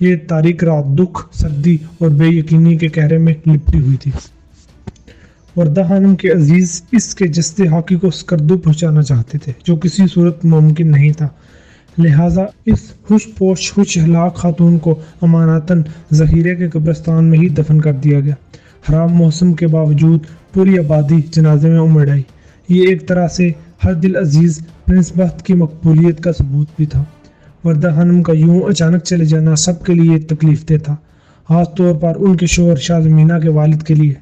یہ تاریک رات دکھ، سردی اور بے یقینی کے قہرے میں لپٹی ہوئی تھی۔ وردہ خانم کے عزیز اس کے جسد حاکی کو سکردو پہنچانا چاہتے تھے، جو کسی صورت ممکن نہیں تھا۔ لہٰذا اس خوش پوش خوش ہلاک خاتون کو امانتاً ظہیرے کے قبرستان میں ہی دفن کر دیا گیا۔ خراب موسم کے باوجود پوری آبادی جنازے میں امڑ آئی۔ یہ ایک طرح سے ہر دل عزیز پرنس بخت کی مقبولیت کا ثبوت بھی تھا۔ وردہ خانم کا یوں اچانک چلے جانا سب کے لیے تکلیف دہ تھا، خاص طور پر ان کے شوہر شاہ زمینہ کے والد کے لیے۔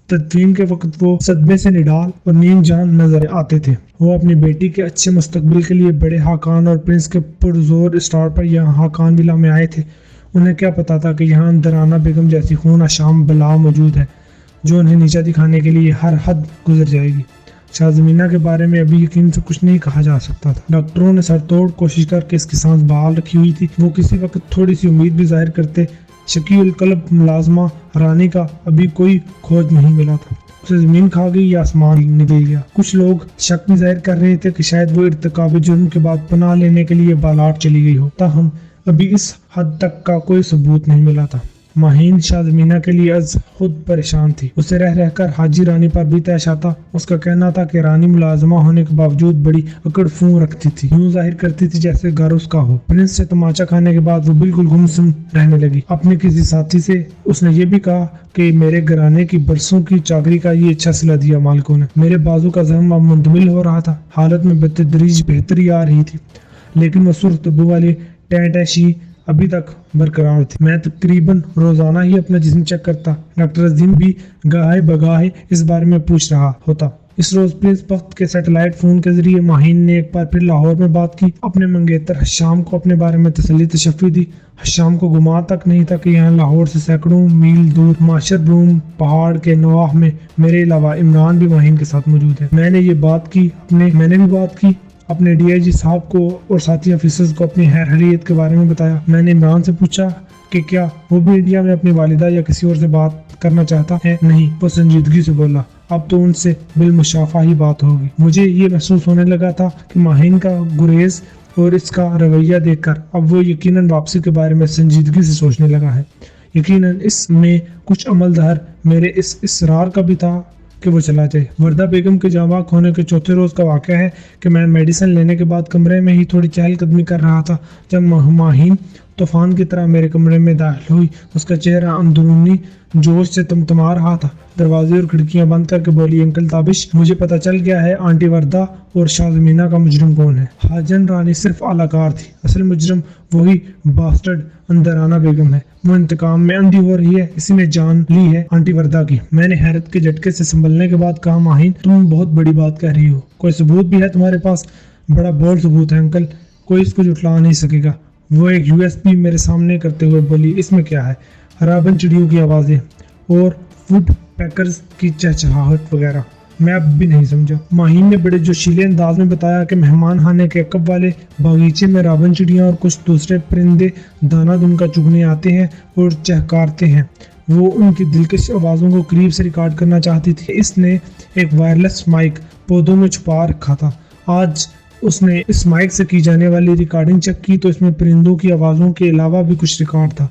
تدفین کے وقت وہ صدمے سے نڈال اور نیم جان نظر آتے تھے۔ وہ اپنی بیٹی کے اچھے مستقبل کے لیے بڑے خاقان اور پرنس کے پرزور اسٹار پر یہاں خاقان ولا میں آئے تھے۔ انہیں کیا پتا تھا کہ یہاں اندرانہ بیگم جیسی خون اشام بلا موجود ہے، جو انہیں نیچا دکھانے کے لیے ہر حد گزر جائے گی۔ شاہ زمینہ کے بارے میں ابھی یقین سے کچھ نہیں کہا جا سکتا تھا۔ ڈاکٹروں نے سر توڑ کوشش کر کے اس کی سانس بحال رکھی ہوئی تھی۔ وہ کسی وقت تھوڑی سی امید بھی ظاہر کرتے۔ شقی القلب ملازمہ رانی کا ابھی کوئی کھوج نہیں ملا تھا، اسے زمین کھا گئی یا آسمان نکل گیا۔ کچھ لوگ شک بھی ظاہر کر رہے تھے کہ شاید وہ ارتکاب جرم کے بعد پناہ لینے کے لیے بالاٹ چلی گئی ہو، تاہم ابھی اس حد تک کا کوئی ثبوت نہیں ملا تھا۔ ماہین شاہ زمینہ کے لیے از خود پریشان تھی۔ اسے رہ رہ کر حاجی رانی پر بھی طیش آتا۔ اس کا کہنا تھا کہ رانی ملازمہ ہونے کے باوجود بڑی اکڑ فون رکھتی تھی، یوں ظاہر کرتی تھی جیسے گھر اس کا ہو۔ پرنس سے تماچا کھانے کے بعد وہ بالکل گمسم رہنے لگی۔ اپنے کسی ساتھی سے اس نے یہ بھی کہا کہ میرے گھرانے کی برسوں کی چاکری کا یہ اچھا صلہ دیا مالکوں نے۔ میرے بازو کا زخم اب منتمل ہو رہا تھا، حالت میں بتدریج بہتری آ رہی تھی، لیکن وہ سرخ تبو والی ٹینٹیشی ابھی تک برقرار تھی۔ میں تقریباً روزانہ ہی اپنا جسم چیک کرتا۔ ڈاکٹر عظیم بھی گاہے بگاہے اس بارے میں پوچھ رہا ہوتا۔ اس روز پرنس بخت کے سیٹلائٹ فون کے ذریعے ماہین نے ایک بار پھر لاہور میں بات کی، اپنے منگیتر حشام کو اپنے بارے میں تسلی تشفی دی۔ حشام کو گمان تک نہیں تھا کہ یہاں لاہور سے سینکڑوں میل دور ماشر بروم پہاڑ کے نواح میں میرے علاوہ عمران بھی ماہین کے ساتھ موجود ہے۔ میں نے بھی بات کی اپنے ڈی آئی جی صاحب کو اور ساتھی آفیسرز کو اپنی حیثیت کے بارے میں بتایا۔ میں نے عمران سے پوچھا کہ کیا وہ بھی انڈیا میں اپنی والدہ یا کسی اور سے بات کرنا چاہتا ہے؟ نہیں، وہ سنجیدگی سے بولا، اب تو ان سے بالمشافہ ہی بات ہوگی۔ مجھے یہ محسوس ہونے لگا تھا کہ ماہین کا گریز اور اس کا رویہ دیکھ کر اب وہ یقیناً واپسی کے بارے میں سنجیدگی سے سوچنے لگا ہے۔ یقیناً اس میں کچھ عمل دہر میرے اس اصرار کا بھی تھا کہ وہ چلا جائے۔ وردہ بیگم کے جاں بحق ہونے کے چوتھے روز کا واقعہ ہے کہ میں میڈیسن لینے کے بعد کمرے میں ہی تھوڑی چہل قدمی کر رہا تھا جب ماہین طوفان کی طرح میرے کمرے میں داخل ہوئی۔ اس کا چہرہ اندرونی جوش سے تمتما رہا تھا۔ دروازے اور کھڑکیاں بند کر کے بولی، انکل تابش، مجھے پتہ چل گیا ہے آنٹی وردہ اور شاہ زمینہ کا مجرم کون ہے۔ حاجن رانی صرف اعلی کار تھی، اصل مجرم وہی باسٹرڈ اندرانہ بیگم ہے۔ وہ انتقام میں اندھی ہو رہی ہے، اسی نے جان لی ہے آنٹی وردہ کی۔ میں نے حیرت کے جھٹکے سے سنبھلنے کے بعد کہا، ماہین تم بہت بڑی بات کہہ رہی ہو، کوئی ثبوت بھی ہے تمہارے پاس؟ بڑا بولڈ ثبوت ہے انکل، کوئی اس کو جھٹلا نہیں سکے گا۔ وہ ایک یو ایس بی میرے سامنے کرتے ہوئے بولی، اس میں کیا ہے؟ رابن چڑیوں کی آوازیں اور ووڈ پیکرز کی چہچہاہٹ وغیرہ۔ میں اب بھی نہیں سمجھا۔ ماہین نے بڑے جوشیلے انداز میں بتایا کہ مہمان خانے کے عقب والے باغیچے میں رابن چڑیاں اور کچھ دوسرے پرندے دانہ دن کا چگنے آتے ہیں اور چہکارتے ہیں۔ وہ ان کی دلکش آوازوں کو قریب سے ریکارڈ کرنا چاہتی تھی۔ اس نے ایک وائرلیس مائک پودوں میں چھپا رکھا تھا۔ آج اس نے اس مائک سے کی جانے والی ریکارڈنگ چیک کی تو اس میں پرندوں کی آوازوں کے علاوہ بھی کچھ ریکارڈ تھا۔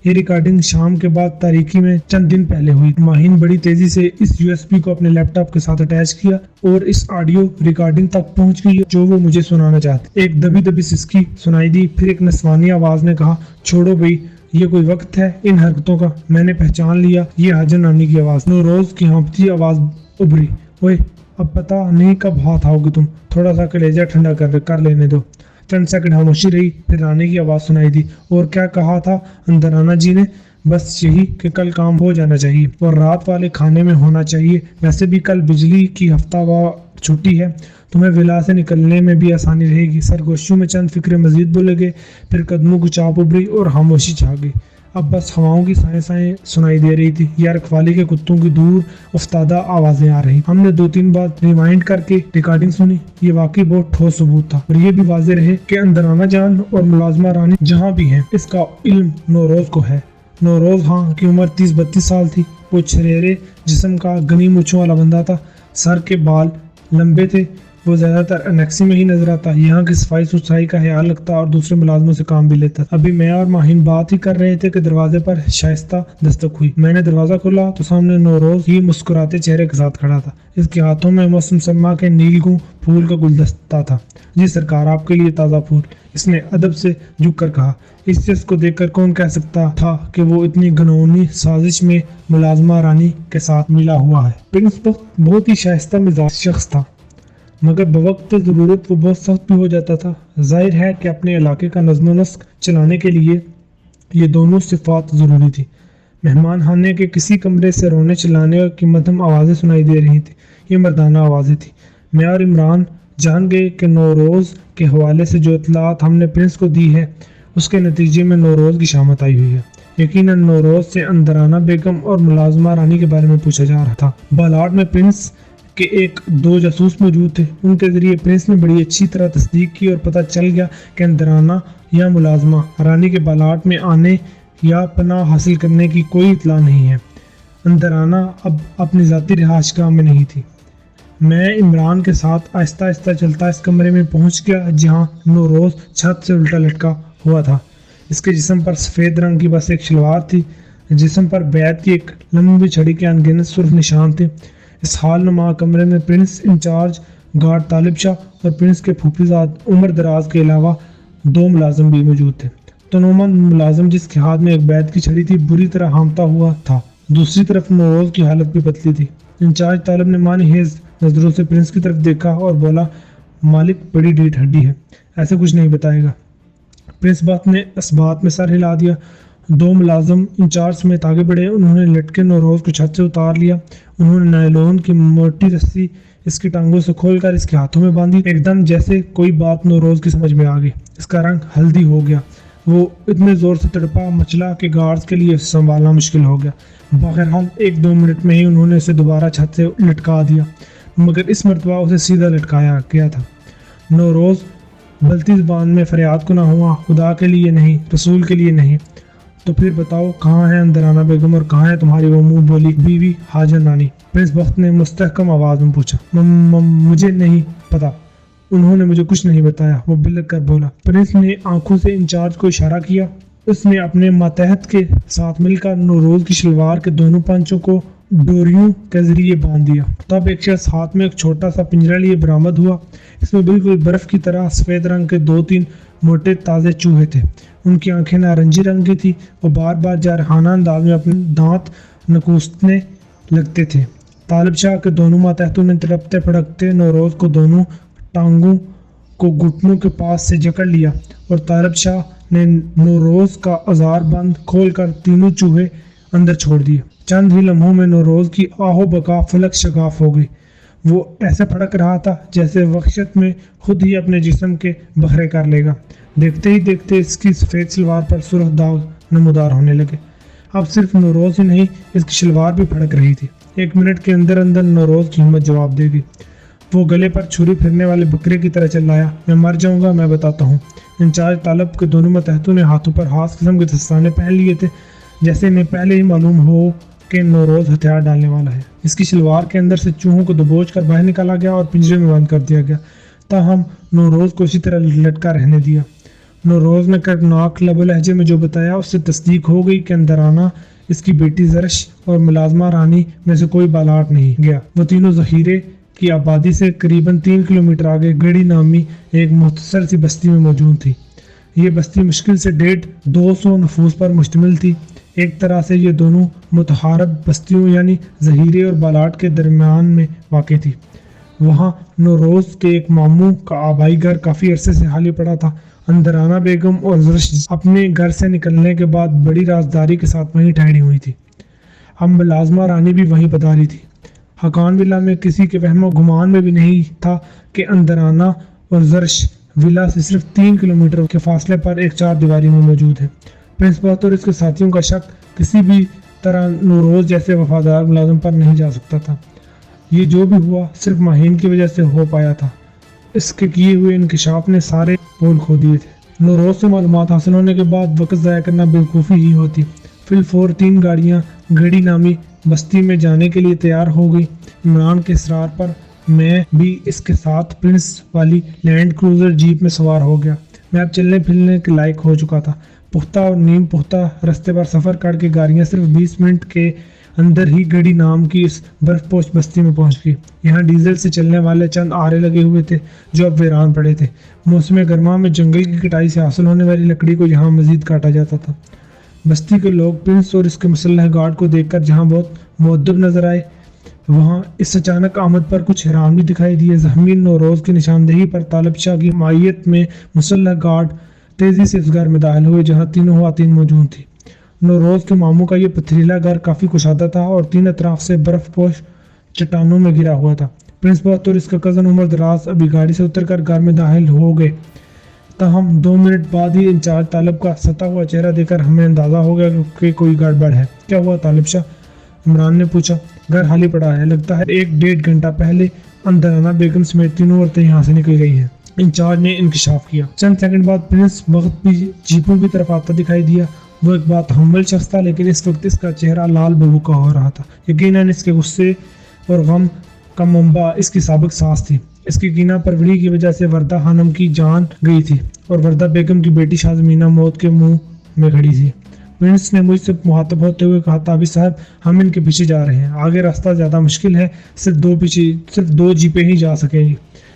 یہ ریکارڈنگ شام کے بعد تاریکی میں چند دن پہلے ہوئی۔ ماہین بڑی تیزی سے اس یو ایس بی کو اپنے لیپ ٹاپ کے ساتھ اٹیچ کیا اور اس آڈیو ریکارڈنگ تک پہنچ گئی جو وہ مجھے سنانا چاہتے۔ ایک دبی دبی سسکی سنائی دی، پھر ایک نسوانی آواز نے کہا، چھوڑو بھئی، یہ کوئی وقت ہے ان حرکتوں کا؟ میں نے پہچان لیا، یہ حاجن رانی کی آواز۔ نوروز کی ہانپتی آواز ابھری، اوئے اب پتہ نہیں کب ہاتھ آؤ گے تم، تھوڑا سا کلیجہ ٹھنڈا کر لینے دو۔ چند سیکنڈ خاموشی رہی، پھر رانی کی آواز سنائی دی، اور کیا کہا تھا اندرانہ جی نے؟ بس یہی کہ کل کام ہو جانا چاہیے اور رات والے کھانے میں ہونا چاہیے، ویسے بھی کل بجلی کی ہفتہ وار چھٹی ہے، تمہیں ولا سے نکلنے میں بھی آسانی رہے گی۔ سرگوشیوں میں چند فکرے مزید بولے گئے، پھر قدموں کو چاپ ابھری اور خاموشی چھا گئی۔ اب بس ہواؤں کی سائیں سنائی دے رہی تھی یا رکھوالی کے کتوں کی دور افتادہ آوازیں آ رہی۔ ہم نے 2-3 بار ریوائنڈ کر کے ریکارڈنگ سنی۔ یہ واقعی بہت ٹھوس ثبوت تھا اور یہ بھی واضح رہے کہ اندرانہ جان اور ملازمہ رانی جہاں بھی ہیں، اس کا علم نوروز کو ہے۔ نوروز ہاں کی عمر 30-32 سال تھی۔ وہ چھریرے جسم کا گنی مچھوں والا بندہ تھا، سر کے بال لمبے تھے وہ زیادہ تر انیکسی میں ہی نظر آتا، یہاں کی صفائی ستھرائی کا خیال رکھتا اور دوسرے ملازموں سے کام بھی لیتا۔ ابھی میں اور ماہین بات ہی کر رہے تھے کہ دروازے پر شائستہ دستک ہوئی۔ میں نے دروازہ کھولا تو سامنے نوروز ہی مسکراتے چہرے کے ساتھ کھڑا تھا۔ اس کے ہاتھوں میں موسم سرما کے نیلگوں پھول کا گلدستہ تھا۔ جی سرکار، آپ کے لیے تازہ پھول، اس نے ادب سے جھک کر کہا۔ اس شخص کو دیکھ کر کون کہہ سکتا تھا کہ وہ اتنی گھنونی سازش میں ملازمہ رانی کے ساتھ ملا ہوا ہے۔ پرنس بہت ہی شائستہ مزاج شخص تھا، مگر بوقت ضرورت وہ بہت سخت بھی ہو جاتا تھا۔ ظاہر ہے کہ اپنے علاقے کا نظم و نسق چلانے کے لیے یہ دونوں صفات ضروری تھی۔ مہمان خانے کے کسی کمرے سے رونے چلانے کی مدھم آوازیں سنائی دے رہی تھیں۔ یہ مردانہ آوازیں تھیں۔ میں اور عمران جان گئے کہ نوروز کے حوالے سے جو اطلاعات ہم نے پرنس کو دی ہے اس کے نتیجے میں نوروز کی شامت آئی ہوئی ہے۔ یقیناً نوروز سے اندرانہ بیگم اور ملازمہ رانی کے بارے میں پوچھا جا رہا تھا۔ بالاٹ میں پرنس کے ایک دو جاسوس موجود تھے۔ ان کے ذریعے پرنس نے بڑی اچھی طرح تصدیق کی اور پتہ چل گیا کہ اندرانہ یا ملازمہ رانی کے بالاٹ میں آنے یا پناہ حاصل کرنے کی کوئی اطلاع نہیں ہے۔ اندرانہ اب اپنی ذاتی رہائش گاہ میں نہیں تھی۔ میں عمران کے ساتھ آہستہ آہستہ چلتا اس کمرے میں پہنچ گیا جہاں نوروز چھت سے الٹا لٹکا ہوا تھا۔ اس کے جسم پر سفید رنگ کی بس ایک شلوار تھی، جسم پر بیعت کی ایک لمبی چھڑی کے انگنت سرخ نشان تھے۔ اس حال نما کمرے میں پرنس انچارج گارڈ طالب شاہ اور پرنس کے پھوپھی زاد عمر دراز کے علاوہ دو ملازم بھی موجود تھے۔ تنومند ملازم جس کے ہاتھ میں ایک بیعت کی چھڑی تھی بری طرح ہامتا ہوا تھا۔ دوسری طرف نوروز کی حالت بھی پتلی تھی۔ انچارج طالب نے معنی خیز نظروں سے پرنس کی طرف دیکھا اور بولا، مالک بڑی ڈیٹ ہڈی ہے، ایسے کچھ نہیں بتائے گا۔ پرنس بات نے اس بات میں سر ہلا دیا۔ دو ملازم انچارج سمیت آگے بڑھے۔ انہوں نے لٹکے نوروز کو چھت سے اتار لیا۔ انہوں نے نائلون کی موٹی رسی اس کی ٹانگوں سے کھول کر اس کے ہاتھوں میں باندھی۔ ایک دم جیسے کوئی بات نوروز کی سمجھ میں آ گئی۔ اس کا رنگ ہلدی ہو گیا۔ وہ اتنے زور سے تڑپا مچلا کہ گارڈز کے لیے سنبھالنا مشکل ہو گیا۔ بہرحال ایک دو منٹ میں ہی انہوں نے اسے دوبارہ چھت سے لٹکا دیا، مگر اس مرتبہ اسے سیدھا لٹکایا گیا تھا۔ نوروز بلتی زبان میں فریاد کنا ہوا، خدا کے لیے نہیں، رسول کے لیے نہیں۔ تو پھر بتاؤ کہاں ہے اندرانہ بیگم اور کہاں ہے تمہاری وہ منہ بولی بیوی حاجن رانی؟ پرنس بخت نے مستحکم آواز میں پوچھا۔ مجھے نہیں پتا، انہوں نے مجھے کچھ نہیں بتایا، وہ بلک کر بولا۔ پرنس نے آنکھوں سے انچارج کو اشارہ کیا۔ اس نے اپنے ماتحت کے ساتھ مل کر نوروز کی شلوار کے دونوں پنچوں کو ڈوریوں کے ذریعے باندھ دیا۔ تب ایک شخص ہاتھ میں ایک چھوٹا سا پنجرا لیے برآمد ہوا۔ اس میں بالکل برف کی طرح سفید رنگ کے دو تین موٹے تازے چوہے تھے۔ ان کی آنکھیں نارنجی رنگ کی تھی۔ وہ بار بار جارحانہ انداز میں اپنے دانت نکوسنے لگتے تھے۔ طالب شاہ کے دونوں ماتحتوں نے تڑپتے پھڑکتے نوروز کو دونوں ٹانگوں کو گھٹنوں کے پاس سے جکڑ لیا اور طالب شاہ نے نوروز کا آزار بند کھول کر تینوں چوہے اندر چھوڑ دیے۔ چند ہی لمحوں میں نوروز کی آہو بکا فلک شگاف ہو گئی۔ وہ ایسے پھڑک رہا تھا جیسے وحشت میں خود ہی اپنے جسم کے بکھرے کر لے گا۔ دیکھتے ہی دیکھتے اس کی سفید شلوار پر سرخ داغ نمودار ہونے لگے۔ اب صرف نوروز ہی نہیں، اس کی شلوار بھی پھڑک رہی تھی۔ ایک منٹ کے اندر اندر نوروز کی ہمت جواب دے گی۔ وہ گلے پر چھری پھرنے والے بکرے کی طرح چلایا، میں مر جاؤں گا، میں بتاتا ہوں۔ انچارج طالب کے دونوں ماتحتوں نے ہاتھوں پر خاص قسم کے دستانے پہن لیے تھے، جیسے انہیں پہلے ہی معلوم ہو کہ نوروز ہتھیار ڈالنے والا ہے۔ اس کی شلوار کے اندر سے چوہوں کو دبوچ کر باہر نکالا گیا اور پنجرے میں بند کر دیا گیا، تاہم نوروز کو اسی طرح لٹکا رہنے دیا۔ نوروز نے کرناک لب و لہجے میں جو بتایا اس سے تصدیق ہو گئی کہ اندرانہ اس کی بیٹی زرش اور ملازمہ رانی میں سے کوئی بالاٹ نہیں گیا۔ وہ تینوں ذخیرے کی آبادی سے قریباً 3 کلومیٹر آگے گڑی نامی ایک مختصر سی بستی میں موجود تھی۔ یہ بستی مشکل سے 150-200 نفوس پر مشتمل تھی۔ ایک طرح سے یہ دونوں متحارب بستیوں یعنی ظہیرے اور بالاٹ کے درمیان میں واقع تھی۔ وہاں نوروز کے ایک ماموں کا آبائی گھر کافی عرصے سے خالی پڑا تھا۔ اندرانہ بیگم اور زرش اپنے گھر سے نکلنے کے بعد بڑی رازداری کے ساتھ وہیں ٹھہری ہوئی تھی۔ اب ملازمہ رانی بھی وہیں پداری تھی۔ حقان ولا میں کسی کے وہم و گمان میں بھی نہیں تھا کہ اندرانہ اور زرش ولا سے صرف 3 کلومیٹر کے فاصلے پر ایک چار دیواری میں موجود ہے۔ پرنس بخت اور اس کے ساتھیوں کا شک کسی بھی طرح نوروز جیسے وفادار ملازم پر نہیں جا سکتا تھا۔ یہ جو بھی ہوا صرف ماہین کی وجہ سے ہو پایا تھا۔ اس کے کیے ہوئے انکشاف نے سارے پول کھو دیے تھے۔ نوروز سے معلومات حاصل ہونے کے بعد وقت ضائع کرنا بیوقوفی ہی ہوتی۔ فی الفور 3 گاڑیاں گھڑی نامی بستی میں جانے کے لیے تیار ہو گئی۔ عمران کے اصرار پر میں بھی اس کے ساتھ پرنس والی لینڈ کروزر جیپ میں سوار ہو گیا۔ میں اب چلنے پھرنے کے لائق ہو چکا تھا۔ پختہ اور نیم پختہ رستے پر سفر کر کے گاڑیاں صرف 20 منٹ کے اندر ہی گڑی نام کی اس برف پوش بستی میں پہنچ گئی۔ یہاں ڈیزل سے چلنے والے چند آرے لگے ہوئے تھے جو اب ویران پڑے تھے۔ موسم گرما میں جنگل کی کٹائی سے حاصل ہونے والی لکڑی کو یہاں مزید کاٹا جاتا تھا۔ بستی کے لوگ پرنس اور اس کے مسلح گارڈ کو دیکھ کر جہاں بہت مؤدب نظر آئے، وہاں اس اچانک آمد پر کچھ حیران بھی دکھائی دیے۔ زخمی نوروز کی نشاندہی پر طالب شاہ کی معیت میں مسلح گارڈ تیزی سے اس گھر میں داخل ہوئے جہاں تینوں خواتین موجود تھیں۔ نوروز کے ماموں کا یہ پتھریلا گھر کافی کشادہ تھا اور تین اطراف سے برف پوش چٹانوں میں گھرا ہوا تھا۔ پرنس بہت اور اس کا کزن عمر دراز ابھی گاڑی سے اتر کر گھر میں داخل ہو گئے، تاہم 2 منٹ بعد ہی انچارج طالب کا ستا ہوا چہرہ دیکھ کر ہمیں اندازہ ہو گیا کہ کوئی گڑبڑ ہے۔ کیا ہوا طالب شاہ؟ عمران نے پوچھا۔ گھر خالی پڑا ہے، لگتا ہے 1-1.5 گھنٹہ پہلے اندرانہ بیگم سمیت تینوں عورتیں یہاں سے نکل گئی ہیں، انچارج نے انکشاف کیا۔ چند سیکنڈ بعد پرنس وقت بھی جیپوں کی طرف آتا دکھائی دیا۔ وہ ایک بات حمل شخص تھا، لیکن اس وقت اس کا چہرہ لال ببو کا ہو رہا تھا۔ یقیناً اس کے غصے اور غم کا منبع اس کی سابق ساس تھی۔ اس کی کینہ پروری کی وجہ سے وردہ خانم کی جان گئی تھی اور وردہ بیگم کی بیٹی شازمینہ موت کے منہ میں کھڑی تھی۔ پرنس نے مجھ سے مخاطب ہوتے ہوئے کہا، تابی صاحب ہم ان کے پیچھے جا رہے ہیں، آگے راستہ زیادہ مشکل ہے، صرف 2 جیپیں ہی جا سکیں گی۔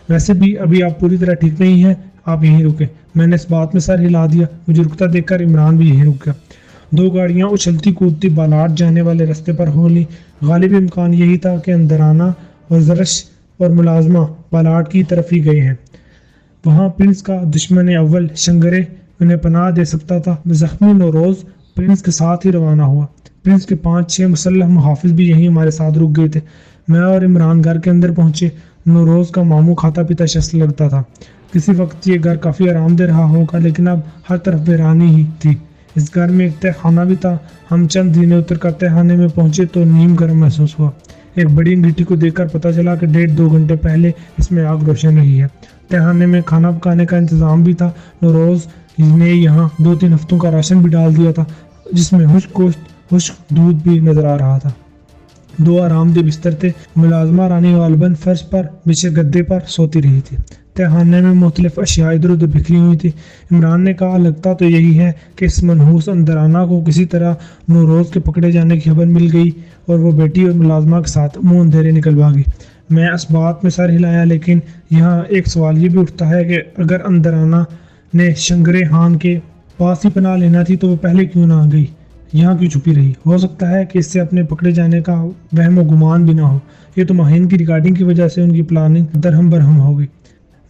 ویسے بھی ابھی آپ پوری طرح ٹھیک نہیں ہیں، آپ یہیں رکیں۔ میں نے اس بات میں سر ہلا دیا۔ مجھے رکتا دیکھ کر عمران بھی یہیں رک گیا۔ 2 گاڑیاں اچھلتی کودتی بالاٹ جانے والے رستے پر ہو لی۔ غالب امکان یہی تھا کہ اندرانہ اور زرش اور ملازمہ بالاٹ کی طرف ہی گئے ہیں۔ وہاں پرنس کا دشمن اول شنگرے انہیں پناہ دے سکتا تھا۔ زخمی نوروز پرنس کے ساتھ ہی روانہ ہوا۔ پرنس کے 5-6 مسلح محافظ بھی یہیں ہمارے ساتھ رک گئے تھے۔ میں اور عمران گھر کے اندر پہنچے۔ نوروز کا ماموں کھاتا پیتا شخص لگتا تھا۔ کسی وقت یہ گھر کافی آرام دہ رہا ہوگا، لیکن اب ہر طرف ویرانی ہی تھی۔ اس گھر میں ایک تہہ خانہ بھی تھا۔ ہم چند زینے اتر کر تہہ خانے میں پہنچے تو نیم گرم محسوس ہوا۔ ایک بڑی انگیٹھی کو دیکھ کر پتہ چلا کہ 1.5-2 گھنٹے پہلے اس میں آگ روشن رہی ہے۔ تہہ خانے میں کھانا پکانے کا انتظام بھی تھا۔ نوروز نے یہاں 2-3 ہفتوں کا راشن بھی ڈال دیا تھا، جس میں خشک گوشت، خشک دودھ بھی نظر آ رہا تھا۔ 2 آرام دہ بستر تھے۔ ملازمہ رانی غالباً فرش پر بچھے گدے پر سوتی رہی تھی۔ تہہ خانے میں مختلف اشیاء ادھر ادھر بکھری ہوئی تھی۔ عمران نے کہا، لگتا تو یہی ہے کہ اس منحوس اندرانہ کو کسی طرح نوروز کے پکڑے جانے کی خبر مل گئی اور وہ بیٹی اور ملازمہ کے ساتھ منہ اندھیرے نکل بھاگی۔ میں اس بات میں سر ہلایا، لیکن یہاں ایک سوال یہ بھی اٹھتا ہے کہ اگر اندرانہ نے شنگرے خان کے پاس ہی پناہ لینا تھی تو وہ پہلے کیوں نہ آ گئی، یہاں کیوں چھپی رہی؟ ہو سکتا ہے کہ اس سے اپنے پکڑے جانے کا وہم و گمان بھی نہ ہو۔ یہ تو ماہین کی ریکارڈنگ کی وجہ سے ان کی پلاننگ درہم برہم ہو گئی۔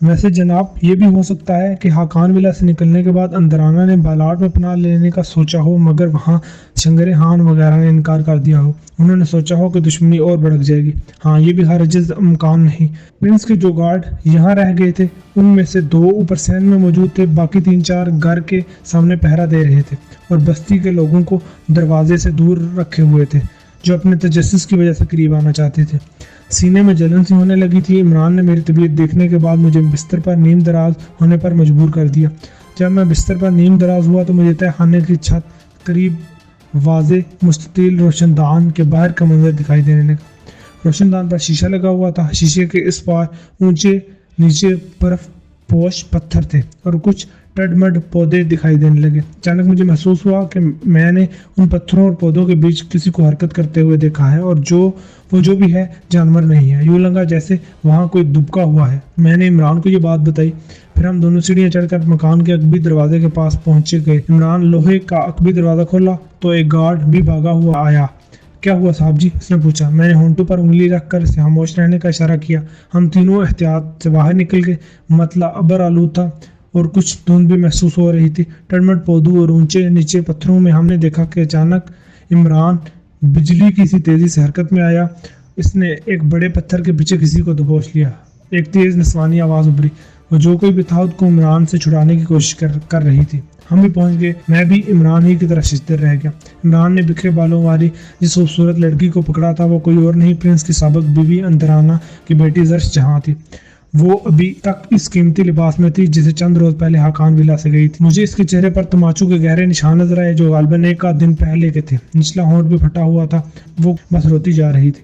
ویسے جناب یہ بھی ہو سکتا ہے کہ حاقان ولا سے نکلنے کے بعد اندرانہ نے بالاٹ میں پناہ لینے کا سوچا ہو، مگر وہاں شنگرے خان وغیرہ نے انکار کر دیا ہو۔ انہوں نے سوچا ہو کہ دشمنی اور بڑھ جائے گی۔ ہاں، یہ بھی ہرگز امکان نہیں۔ پرنس کے جو گارڈ یہاں رہ گئے تھے ان میں سے 2 اوپر سین میں موجود تھے، باقی 3-4 گھر کے سامنے پہرا دے رہے تھے اور بستی کے لوگوں کو دروازے سے دور رکھے ہوئے تھے جو اپنے تجسس کی وجہ سے قریب آنا چاہتے تھے۔ سینے میں جلن سی ہونے لگی تھی۔ عمران نے میری طبیعت دیکھنے کے بعد مجھے بستر پر نیم دراز ہونے پر مجبور کر دیا۔ جب میں بستر پر نیم دراز ہوا تو مجھے تہہ خانے کی چھت قریب واضح مستطیل روشن دان کے باہر کا منظر دکھائی دینے لگا۔ روشن دان پر شیشہ لگا ہوا تھا۔ شیشے کے اس پار اونچے نیچے برف پوش پتھر تھے اور کچھ ٹڈمڈ پودے دکھائی دینے لگے۔ اچانک مجھے محسوس ہوا کہ میں نے ان پتھروں اور پودوں کے بیچ کسی کو حرکت کرتے ہوئے دیکھا ہے، اور وہ جو بھی ہے جانور نہیں ہے۔ یوں لگا جیسے وہاں کوئی دبکا ہوا ہے۔ میں نے عمران کو یہ بات بتائی۔ پھر ہم دونوں سیڑھیاں چڑھ کر مکان کے عقبی دروازے کے پاس پہنچ گئے۔ عمران لوہے کا عقبی دروازہ کھولا تو ایک گارڈ بھی بھاگا ہوا آیا۔ کیا ہوا صاحب جی؟ اس نے پوچھا۔ میں نے ہونٹوں پر انگلی رکھ کر اسے خاموش رہنے کا اشارہ کیا۔ ہم تینوں احتیاط سے باہر نکل گئے۔ مطلع ابر آلود تھا اور کچھ دھند بھی محسوس ہو رہی تھی۔ ٹڈمڈ پودوں اور اونچے نیچے پتھروں میں ہم نے دیکھا کہ اچانک عمران بجلی کی سی تیزی سے حرکت میں آیا۔ اس نے ایک بڑے پتھر کے پیچھے کسی کو دبوچ لیا۔ ایک تیز نسوانی آواز ابھری۔ وہ جو کوئی بھی تھا کو عمران سے چھڑانے کی کوشش کر رہی تھی۔ ہم بھی پہنچ گئے۔ میں بھی عمران ہی کی طرح ششدر رہ گیا۔ عمران نے بکھرے بالوں والی جس خوبصورت لڑکی کو پکڑا تھا وہ کوئی اور نہیں، پرنس کی سابق بیوی اندرانہ کی بیٹی زرش جہاں تھی۔ وہ ابھی تک اس قیمتی لباس میں تھی جسے چند روز پہلے حاقان ولا سے گئی تھی۔ مجھے اس کے چہرے پر تماچو کے گہرے نشان نظر آئے جو غالباً 1 آدھ دن پہلے کے تھے۔ نچلا ہونٹ بھی پھٹا ہوا تھا۔ وہ بس روتی جا رہی تھی۔